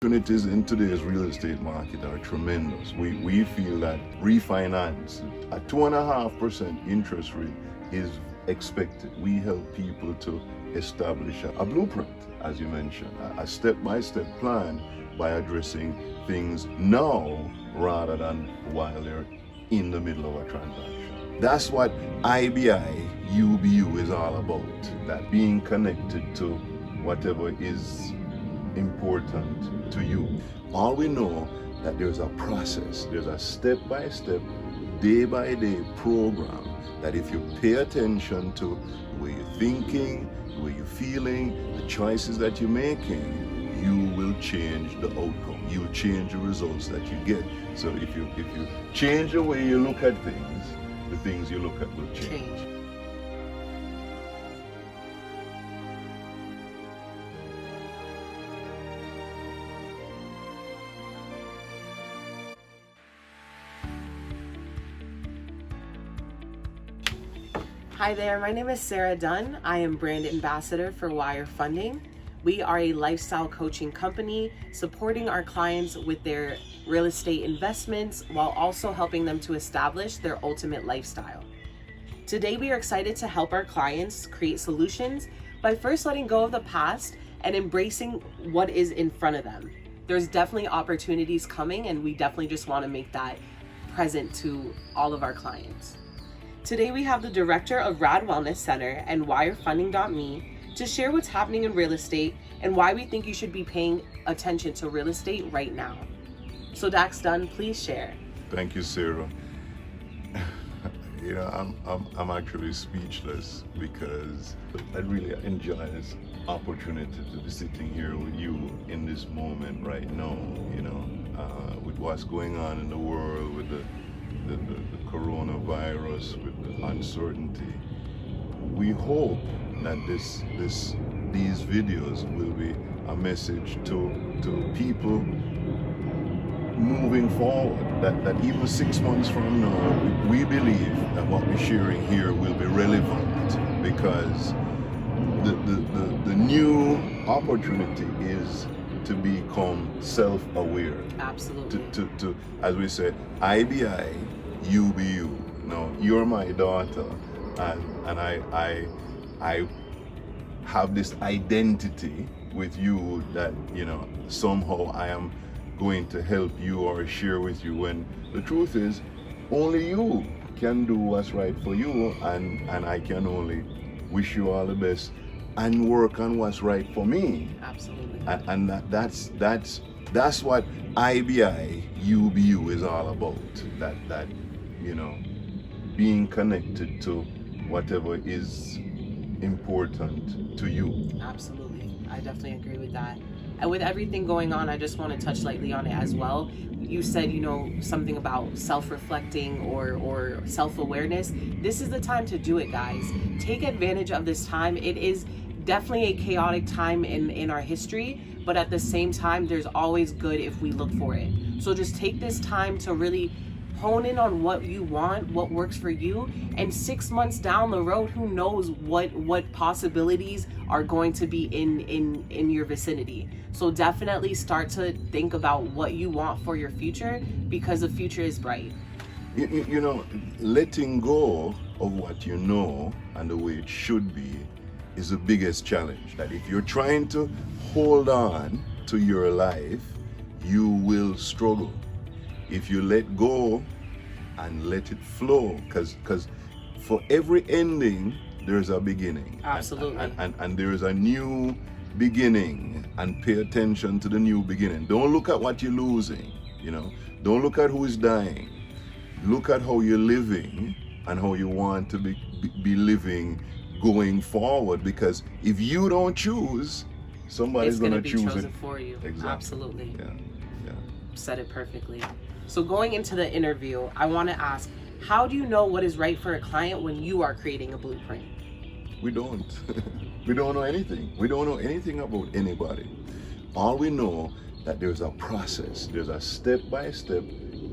Opportunities in today's real estate market are tremendous. We feel that refinance at 2.5% interest rate is expected. We help people to establish a blueprint, as you mentioned, a step-by-step plan by addressing things now rather than while they're in the middle of a transaction. That's what IBI UBU is all about, that being connected to whatever is important to you. All we know that there's a process, there's a step-by-step, day-by-day program that if you pay attention to the way you're thinking, the way you're feeling, the choices that you're making, you will change the outcome. You'll change the results that you get. So if you change the way you look at things, the things you look at will change. Hi there, my name is Sarah Dunn. I am brand ambassador for Wire Funding. We are a lifestyle coaching company supporting our clients with their real estate investments while also helping them to establish their ultimate lifestyle. Today, we are excited to help our clients create solutions by first letting go of the past and embracing what is in front of them. There's definitely opportunities coming, and we definitely just want to make that present to all of our clients. Today we have the director of Rad Wellness Center and WireFunding.me to share what's happening in real estate and why we think you should be paying attention to real estate right now. So Dax Dunn, please share. Thank you, Sarah. I'm actually speechless because I really enjoy this opportunity to be sitting here with you in this moment right now, with what's going on in the world, with the coronavirus, with the uncertainty. We hope that these videos will be a message to people moving forward, that even 6 months from now, we believe that what we're sharing here will be relevant, because the new opportunity is to become self-aware. Absolutely. To as we say, IBI, UBU. No, you're my daughter, and I have this identity with you that somehow I am going to help you or share with you, when the truth is only you can do what's right for you, and I can only wish you all the best and work on what's right for me. Absolutely. And that's what IBI UBU is all about. That being connected to whatever is important to you. Absolutely. I definitely agree with that. And with everything going on, I just want to touch lightly on it as well. You said, something about self-reflecting or self-awareness. This is the time to do it, guys. Take advantage of this time. It is definitely a chaotic time in our history, but at the same time, there's always good if we look for it. So just take this time to really hone in on what you want, what works for you, and 6 months down the road, who knows what possibilities are going to be in your vicinity. So definitely start to think about what you want for your future, because the future is bright. Letting go of what you know and the way it should be is the biggest challenge. That if you're trying to hold on to your life, you will struggle. If you let go and let it flow, because for every ending there's a beginning. Absolutely. And there is a new beginning, and pay attention to the new beginning. Don't look at what you're losing, don't look at who is dying. Look at how you're living and how you want to be living going forward, because if you don't choose, somebody's going to choose chosen it for you. Exactly. Absolutely. Yeah. Said it perfectly. So going into the interview, I want to ask, how do you know what is right for a client when you are creating a blueprint? We don't. We don't know anything. We don't know anything about anybody. All we know that there's a process, there's a step-by-step,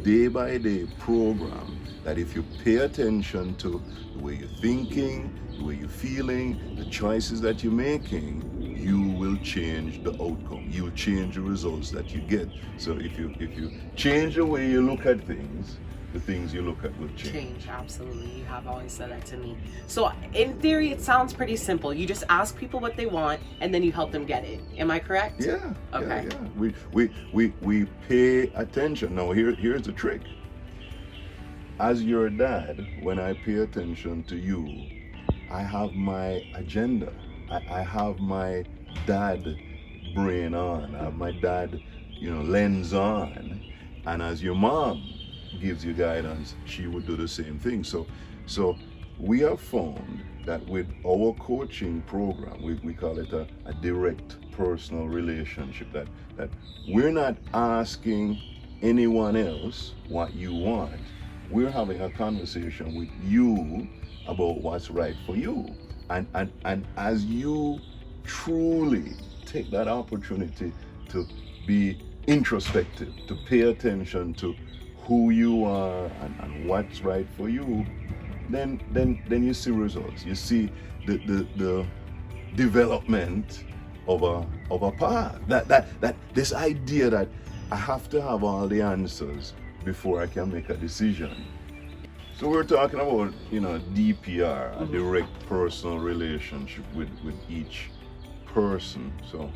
day-by-day program that if you pay attention to the way you're thinking, the way you're feeling, the choices that you're making, you will change the outcome. You'll change the results that you get. So if you change the way you look at things, the things you look at will change. Absolutely. You have always said that to me. So in theory, it sounds pretty simple. You just ask people what they want and then you help them get it. Am I correct? Yeah. Okay. Yeah. We pay attention. Now here's the trick. As your dad, when I pay attention to you, I have my agenda. I have my dad brain on. I have my dad, lens on. And as your mom gives you guidance, she would do the same thing. So we have found that with our coaching program, we call it a direct personal relationship, that we're not asking anyone else what you want. We're having a conversation with you about what's right for you. And as you truly take that opportunity to be introspective, to pay attention to who you are and what's right for you, then you see results. You see the development of a path. That this idea that I have to have all the answers before I can make a decision. So we're talking about, DPR, a direct personal relationship with each person. So,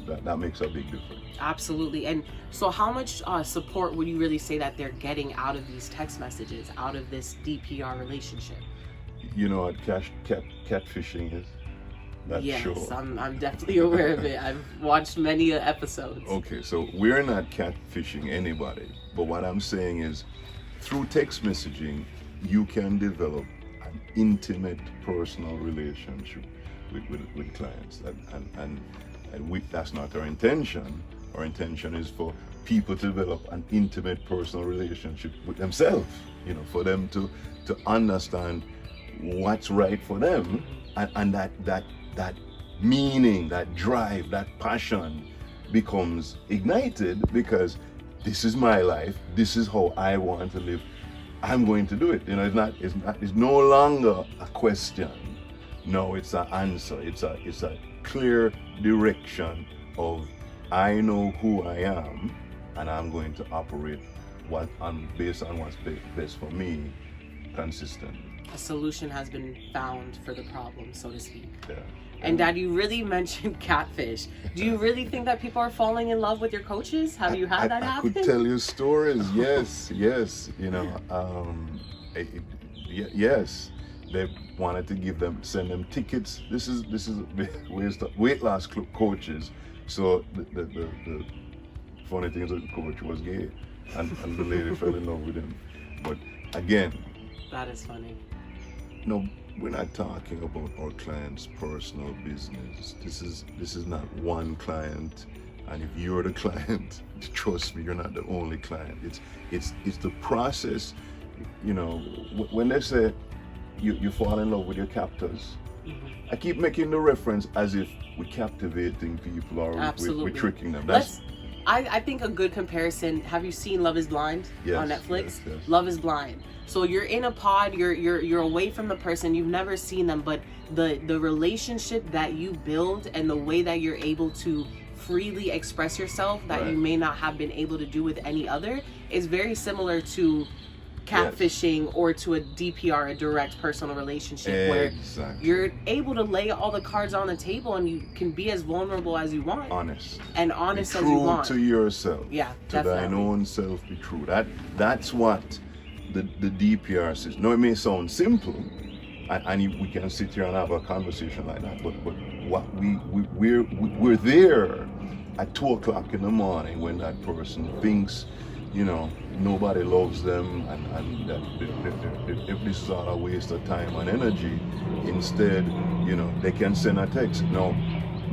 that makes a big difference. Absolutely. And so how much support would you really say that they're getting out of these text messages, out of this DPR relationship? You know what catfishing is? That yes, show. I'm definitely aware of it. I've watched many episodes. Okay, so we're not catfishing anybody. But what I'm saying is, through text messaging, you can develop an intimate personal relationship with clients. And that's not our intention. Our intention is for people to develop an intimate personal relationship with themselves, for them to understand what's right for them, and that meaning, that drive, that passion becomes ignited because this is my life, this is how I want to live, I'm going to do it. It's no longer a question. No, it's an answer. It's a clear direction of I know who I am and I'm going to operate based on what's best for me consistently. A solution has been found for the problem, so to speak. Yeah. And Dad, you really mentioned Catfish. Do you really think that people are falling in love with your coaches? Have you had that happen? I could tell you stories. Yes. Yes. They wanted to send them tickets. This is weight loss coaches. So the funny thing is that the coach was gay, and the lady fell in love with him. But again, that is funny. No, we're not talking about our client's personal business. This is not one client, and if you're the client, trust me, you're not the only client. It's the process. When they say you fall in love with your captors, I keep making the reference as if we're captivating people or we're tricking them. I think a good comparison. Have you seen Love Is Blind on Netflix? Yes. Love Is Blind. So you're in a pod, you're away from the person, you've never seen them, but the relationship that you build and the way that you're able to freely express yourself that you may not have been able to do with any other is very similar to catfishing or to a DPR, a direct personal relationship, where you're able to lay all the cards on the table and you can be as vulnerable as you want. Honest as you want. True to yourself. Yeah, to definitely. thine own self be true. That's what the DPR says. Now it may sound simple, and we can sit here and have a conversation like that, but what we're there at 2:00 in the morning when that person thinks nobody loves them and that if this is all a waste of time and energy. Instead, they can send a text. Now,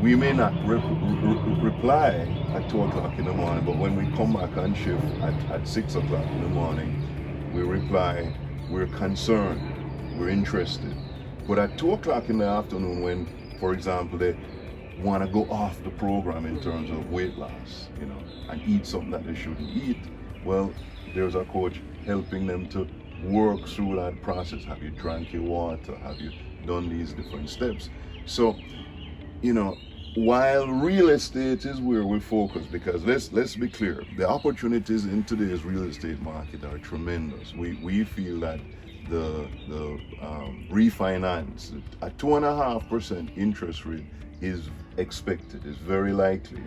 we may not reply at 2:00 in the morning, but when we come back on shift at 6:00 in the morning, we reply, we're concerned, we're interested. But at 2:00 in the afternoon, when, for example, they want to go off the program in terms of weight loss, and eat something that they shouldn't eat, well, there's a coach helping them to work through that process. Have you drank your water? Have you done these different steps? So, you know, while real estate is where we focus, because let's be clear, the opportunities in today's real estate market are tremendous. We feel that the refinance at 2.5% interest rate is expected, is very likely,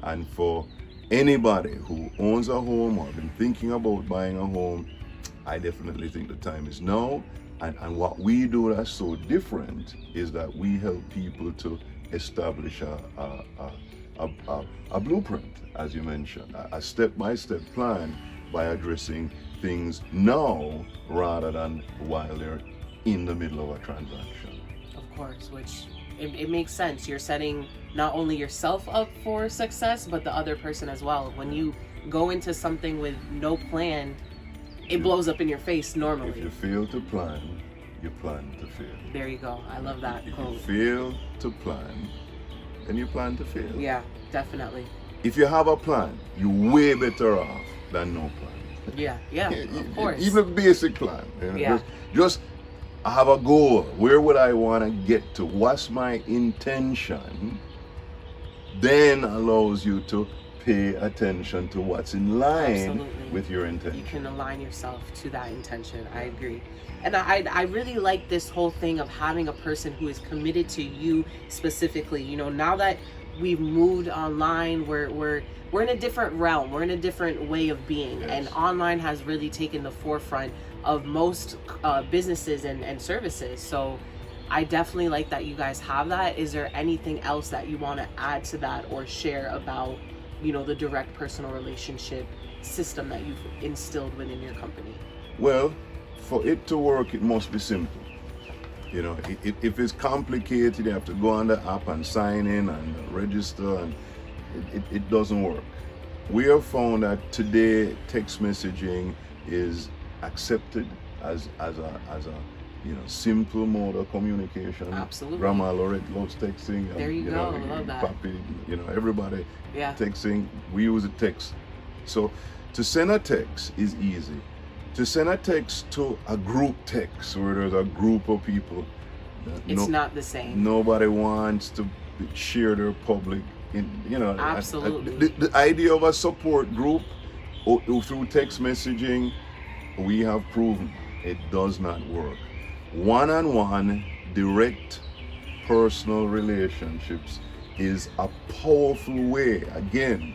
and for anybody who owns a home or been thinking about buying a home, I definitely think the time is now. And what we do that's so different is that we help people to establish a blueprint, as you mentioned, a step-by-step plan by addressing things now rather than while they're in the middle of a transaction. Of course, which it makes sense. You're setting not only yourself up for success, but the other person as well. When you go into something with no plan, it blows up in your face normally. If you fail to plan, you plan to fail. There you go. I love that If quote. you fail to plan, then you plan to fail. Yeah, definitely. If you have a plan, you're way better off than no plan. Yeah, of course. Even a basic plan. You know, Yeah. just I have a goal. Where would I want to get to? What's my intention? Then allows you to pay attention to what's in line Absolutely. with your intention. You can align yourself to that intention. I agree. And I really like this whole thing of having a person who is committed to you specifically. You know, now that we've moved online, we're in a different realm. We're in a different way of being. Yes. And online has really taken the forefront of most businesses and services. So I definitely like that you guys have that. Is there anything else that you want to add to that or share about, you know, the direct personal relationship system that you've instilled within your company? Well, for it to work, it must be simple. You know, if it's complicated, you have to go on the app and sign in and register, and it doesn't work. We have found that today text messaging is accepted as a simple mode of communication. Absolutely. Grandma Lorette loves texting. And, There you go. I love that. Papi, everybody Yeah. texting. We use a text. So to send a text is easy. To send a text to a group text where there's a group of people, It's not the same. nobody wants to share their public. Absolutely. The idea of a support group through text messaging, we have proven it does not work. One-on-one, direct personal relationships is a powerful way. Again,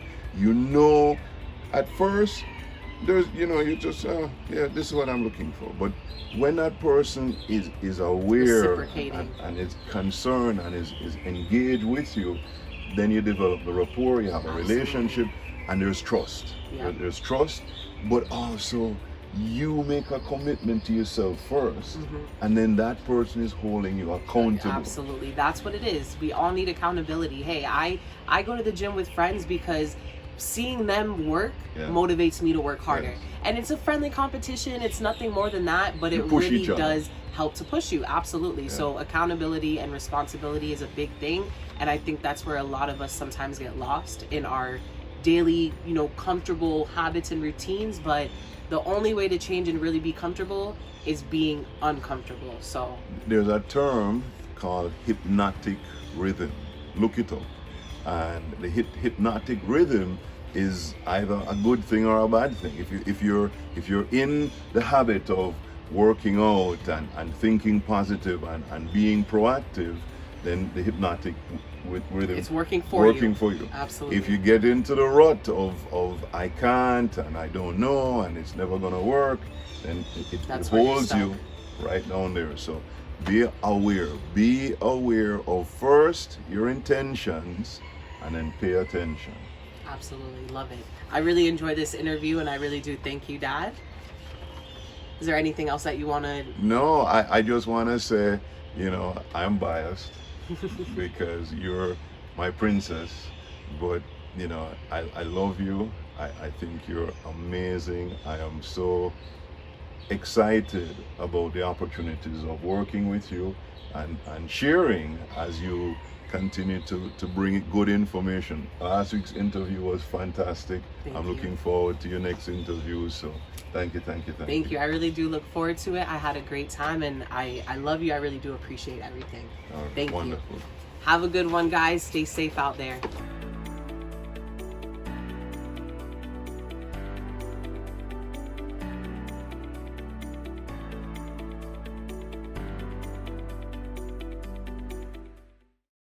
at first, there's, you just, this is what I'm looking for. But when that person is aware Reciprocating. and is concerned and is engaged with you, then you develop the rapport, you have a Absolutely. relationship, and there's trust. Yeah. There's trust, but also you make a commitment to yourself first, and then that person is holding you accountable. Absolutely. That's what it is. We all need accountability. Hey, I go to the gym with friends because seeing them work motivates me to work harder. Yes. And it's a friendly competition. It's nothing more than that, but You it push really each other. does help to push you. Absolutely. Yeah. So accountability and responsibility is a big thing. And I think that's where a lot of us sometimes get lost in our daily, comfortable habits and routines. But the only way to change and really be comfortable is being uncomfortable. So There's a term called hypnotic rhythm. Look it up. And the hypnotic rhythm is either a good thing or a bad thing. If you're in the habit of working out and thinking positive and being proactive, then the hypnotic rhythm it's working for you. Absolutely. If you get into the rut of I can't and I don't know and it's never gonna work, then it That's where you're holds stuck. you right down there. So be aware of first your intentions and then pay attention. Absolutely. Love it. I really enjoyed this interview, and I really do thank you, Dad. Is there anything else that you want to... No, I just want to say, I'm biased because you're my princess, but I love you. I think you're amazing. I am so excited about the opportunities of working with you and sharing as you continue to bring it good information. Last week's interview was fantastic. I'm looking forward to your next interview. So thank you. Thank you. I really do look forward to it. I had a great time, and I love you. I really do appreciate everything. All right, Thank wonderful. you. Have a good one, guys. Stay safe out there.